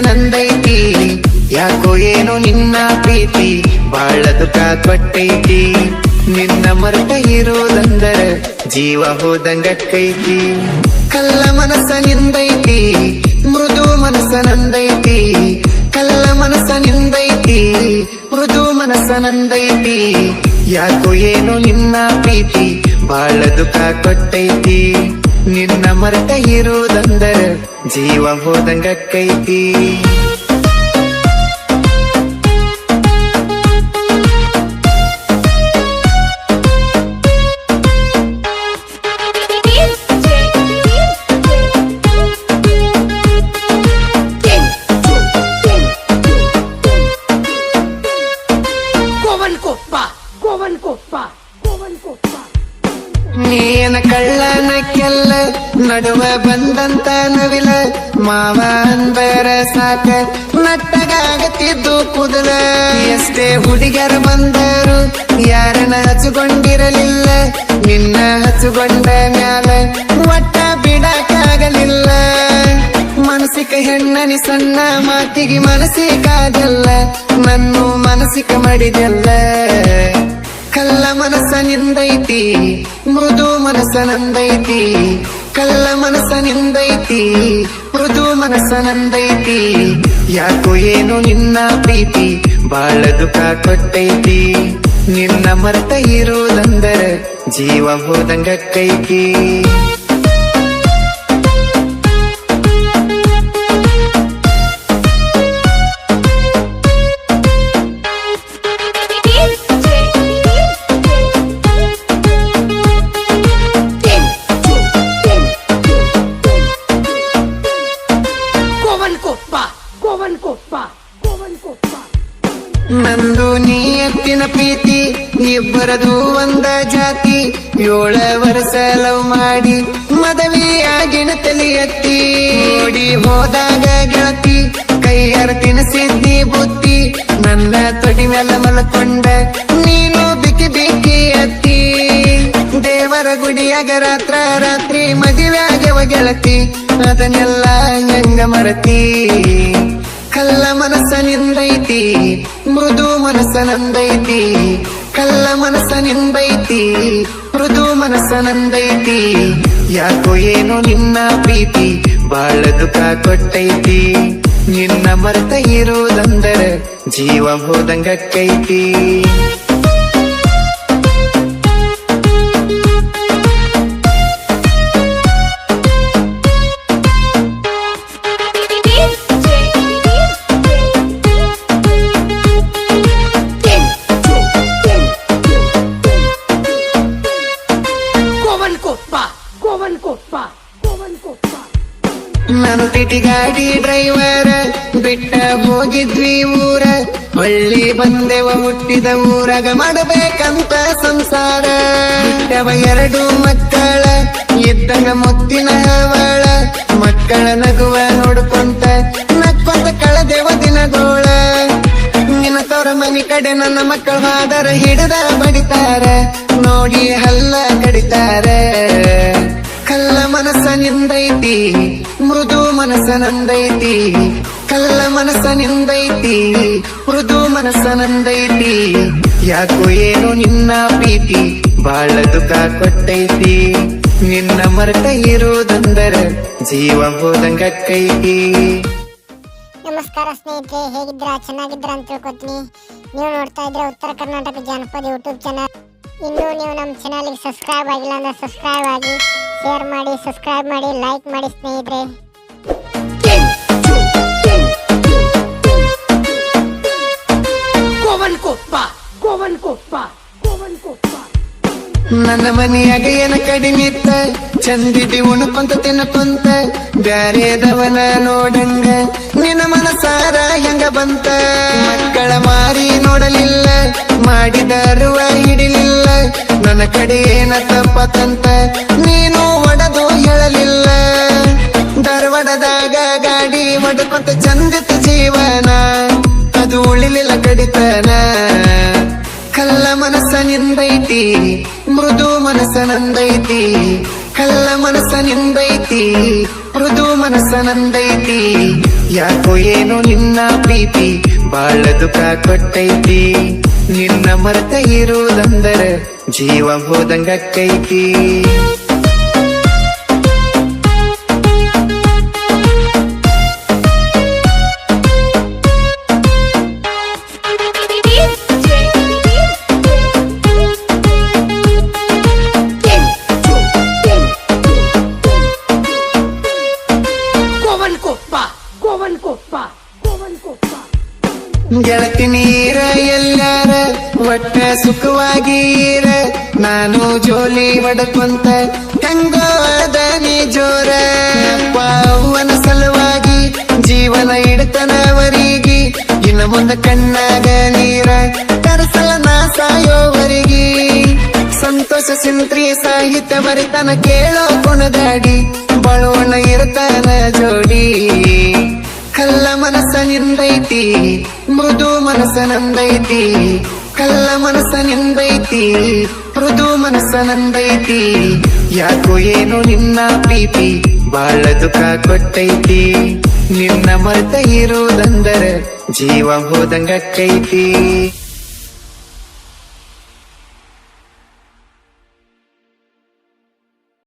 ನಂದೈತಿ, ಯಾಕೋ ಏನೋ ನಿನ್ನ ಪ್ರೀತಿ ಬಾಳ ದುಃಖ ಕೊಟ್ಟೈತಿ. ನಿನ್ನ ಮರೆತ ಇರೋದಂದರ ಜೀವ ಹೋದಂಗಕ್ಕೈತಿ. ಕಲ್ಲ ಮನಸ್ಸ ನಿಂದೈತಿ, ಮೃದು ಮನಸ್ಸ ನಂದೈತಿ. ಕಲ್ಲ ಮನಸ್ಸ ನಿಂದೈತಿ, ಮೃದು ಮನಸ್ಸ ನಂದೈತಿ. ಯಾಕೋ ಏನೋ ನಿನ್ನ ಪ್ರೀತಿ ಬಾಳ ದುಃಖ ಕೊಟ್ಟೈತಿ. ನಿನ್ನ ಮರೆತ ಇರೋದಂದರ ಜೀವ ಹೋದಂಗಕ್ಕೈತಿ. ನೀನ ಕಳ್ಳನಕ್ಕೆಲ್ಲ ನಡುವ ಬಂದಂತ ನವಿಲ, ಮಾವ ಅಂದರ ಸಾಕ ನಟ್ಟಗಾಗತ್ತಿದ್ದು ಕುದಲ. ಎಷ್ಟೇ ಹುಡುಗರ ಬಂದರು ಯಾರನ್ನ ಹಚ್ಚುಕೊಂಡಿರಲಿಲ್ಲ, ನಿನ್ನ ಹಚ್ಚುಕೊಂಡ ಮ್ಯಾಲ ಒಟ್ಟ ಬಿಡಕ್ಕಾಗಲಿಲ್ಲ. ಮನಸ್ಸಿಕ ಹೆಣ್ಣನಿ ಸಣ್ಣ ಮಾತಿಗೆ ಮನಸ್ಸಿಗಾಗಲ್ಲ, ನನ್ನು ಮನಸ್ಸಿಕ ಮಾಡಿದೆಲ್ಲ. ಕಲ್ಲ ಮನಸ್ಸ ನಿಂದೈತಿ, ಮೃದು ಮನಸ್ಸ ನಂದೈತಿ. ಕಲ್ಲ ಮನಸ್ಸ ನಿಂದೈತಿ, ಮೃದು ಮನಸ್ಸ ನಂದೈತಿ. ಯಾಕೋ ಏನೋ ನಿನ್ನ ಪ್ರೀತಿ ಬಾಳ ದುಃಖ ಕೊಟ್ಟೈತಿ. ನಿನ್ನ ಮರೆತ ಇರೋದಂದರ ಜೀವ ಹೋದಂಗಕ್ಕೈತಿ. ನಂದು ನೀ ಎತ್ತಿನ ಪ್ರೀತಿ, ಇಬ್ಬರದು ಒಂದ ಜಾತಿ. 7 ವರ್ಷ ಲವ್ ಮಾಡಿ ಮದವಿಯಾಗಿನ ತಲೆ ಎತ್ತಿ. ಓಡಿ ಹೋದಾಗ ಗೆಳತಿ ಕೈಯಾರ ತಿನ್ನಿಸಿದ್ದಿ ಬುತ್ತಿ. ನನ್ನ ತೊಡಿ ಮೇಲೆ ಮಲ್ಕೊಂಡ ನೀನು ಬಿಕ್ಕಿ ಬಿಕ್ಕಿ ಅತ್ತಿ. ದೇವರ ಗುಡಿಯಾಗ ರಾತ್ರ ರಾತ್ರಿ ಮದುವೆಯಾಗವ ಗೆಳತಿ, ಅದನ್ನೆಲ್ಲ ಹೆಂಗ ಮರತಿ. ಕಲ್ಲ ಮನಸ್ಸ ನಿಂದೈತಿ, ಮೃದು ಮನಸ್ಸ ನಂದೈತಿ. ಕಲ್ಲ ಮನಸ್ಸ ನಿಂದೈತಿ, ಮೃದು ಮನಸ್ಸ ನಂದೈತಿ. ಯಾಕೋ ಏನೋ ನಿನ್ನ ಪ್ರೀತಿ ಬಾಳ ದುಃಖ ಕೊಟ್ಟೈತಿ. ನಿನ್ನ ಮರೆತ ಇರೋದಂದರ ಜೀವ ಹೋದಂಗಕ್ಕೈತಿ. ನಾನು ಟಿಟಿ ಗಾಡಿ ಡ್ರೈವರ, ಬಿಟ್ಟ ಹೋಗಿದ್ವಿ ಊರ. ಹೊಳ್ಳಿ ಬಂದೆವ ಹುಟ್ಟಿದ ಊರಾಗ ಮಾಡಬೇಕಂತ ಸಂಸಾರ. ಬಿಟ್ಟವ 2 ಮಕ್ಕಳ, ಇದ್ದಂಗ ಮುತ್ತಿನ ಹವಳ. ಮಕ್ಕಳ ನಗುವ ನೋಡ್ಕೊಂತ ನಕ್ಕೊಂತ ಕಳೆದೆವ ದಿನಗೋಳ. ನಿನ್ನ ತವರ ಮನಿ ಕಡೆ ನನ್ನ ಮಕ್ಕಳು ಹಾದರ ಹಿಡಿದ ಬಡಿತಾರ, ನೋಡಿ ಹಲ್ಲ ಕಡಿತಾರ. ಕಲ್ಲ ಮನಸ್ಸ ನಿಂದೈತಿ, ಮೃದು ಮನಸ್ಸ ನಂದೈತಿ. ಕಲ್ಲ ಮನಸ್ಸ ನಿಂದೈತಿ, ಮೃದು ಮನಸ್ಸ ನಂದೈತಿ. ಯಾಕೋ ಏನೋ ನಿನ್ನ ಪ್ರೀತಿ ಬಾಳ ದುಃಖ ಕೊಟ್ಟೈತಿ. ನಿನ್ನ ಮರೆತ ಇರೋದಂದರ ಜೀವ ಹೋದಂಗಕ್ಕೈತಿ. ನಮಸ್ಕಾರ ಸ್ನೇಹಿತರೆ, ಹೇಗಿದ್ರ? ಚೆನ್ನಾಗಿದ್ರ ಅಂತ ತಿಳ್ಕೊತೀನಿ. ನೀವು ನೋಡ್ತಾ ಇದ್ರೆ ಉತ್ತರ ಕರ್ನಾಟಕ ಜಾನಪದ ಯೂಟ್ಯೂಬ್ ಚಾನಲ್. ಇನ್ನೂ ನೀವು ನಮ್ಮ ಚಾನಲ್ಗೆ ಸಬ್ಸ್ಕ್ರೈಬ್ ಆಗಿಲ್ಲ ಅಂದ್ರೆ ಸಬ್ಸ್ಕ್ರೈಬ್ ಆಗಿ, ಶೇರ್ ಮಾಡಿ, ಸಬ್ಸ್ಕ್ರೈಬ್ ಮಾಡಿ, ಲೈಕ್ ಮಾಡಿ ಸ್ನೇಹಿತರೆ. ನನ್ನ ಮನೆಯಾಗ ಏನ ಕಡಿಮಿತ್ತ, ಚಂದಿದಿ ಉಣ್ಕೊಂತ ತಿನ್ನಕೊಂತ. ಬ್ಯಾರೇದವನ ನೋಡಂಗ ನಿನ್ನ ಮನಸಾರ ಹೆಂಗ ಬಂತ. ಮಕ್ಕಳ ಮಾರಿ ನೋಡಲಿಲ್ಲ, ಮಾಡಿದರುವ ಹಿಡಿಲಿಲ್ಲ. ನನ್ನ ಕಡೆ ಏನ ತಪ್ಪತಂತ ನೀನು ಒಡದು ಹೇಳಲಿಲ್ಲ. ಧಾರವಾಡದಾಗ ಗಾಡಿ ಹೊಡ್ಕೊಂತ ಚಂದಿತ ಜೀವನ, ಅದು ಉಳಿಲಿಲ್ಲ ಕಡಿತನ. ಕಲ್ಲ ಮನಸ್ಸ ನಿಂದೈತಿ, ಮೃದು ಮನಸ್ಸ ನಂದೈತಿ. ಕಲ್ಲ ಮನಸ್ಸ ನಿಂದೈತಿ, ಮೃದು ಮನಸ್ಸ ನಂದೈತಿ. ಯಾಕೋ ಏನೋ ನಿನ್ನ ಪ್ರೀತಿ ಬಾಳ ದುಃಖ ಕೊಟ್ಟೈತಿ. ನಿನ್ನ ಮರೆತ ಇರುವುದಂದರ ಜೀವ ಹೋದಂಗಕ್ಕೈತಿ. ಗೆಳತಿ ನೀರ ಎಲ್ಲಾರ ಒಟ್ಟ ಸುಖವಾಗಿರ, ನಾನು ಜೋಲಿ ಹೊಡಕೊಂತ ಹೆಂಗೋ ಅದಾನಿ ಜೋರ. ಅಪ್ಪ ಅವ್ವನ ಸಲುವಾಗಿ ಜೀವನ ಇಡತನವರಿಗೆ, ಇನ್ನು ಮುಂದ ಕಣ್ಣಾಗ ನೀರ ಕರಸಲ ನಾ ಸಾಯೋವರಿಗೆ. ಸಂತೋಷ ಸಿಂತ್ರಿ ಸಾಹಿತ್ಯ ಬರಿತನ ಕೇಳೋ ಕುಣದಾಡಿ, ಬಳುವಣ ಇರ್ತಾನ ಜೋಡಿ. ಕಲ್ಲ ಮನಸ್ಸ ನಿಂದೈತಿ ಮೃದು ಮನಸ್ಸ ನಂದೈತಿ, ಕಲ್ಲ ಮನಸ್ಸ ನಿಂದೈತಿ ಮೃದು ಮನಸ್ಸ ನಂದೈತಿ. ಯಾಕೋ ಏನೋ ನಿನ್ನ ಪ್ರೀತಿ ಬಾಳ ದುಃಖ ಕೊಟ್ಟೈತಿ. ನಿನ್ನ ಮರೆತ ಇರುವುದಂದರ ಜೀವ ಹೋದಂಗಕ್ಕೈತಿ.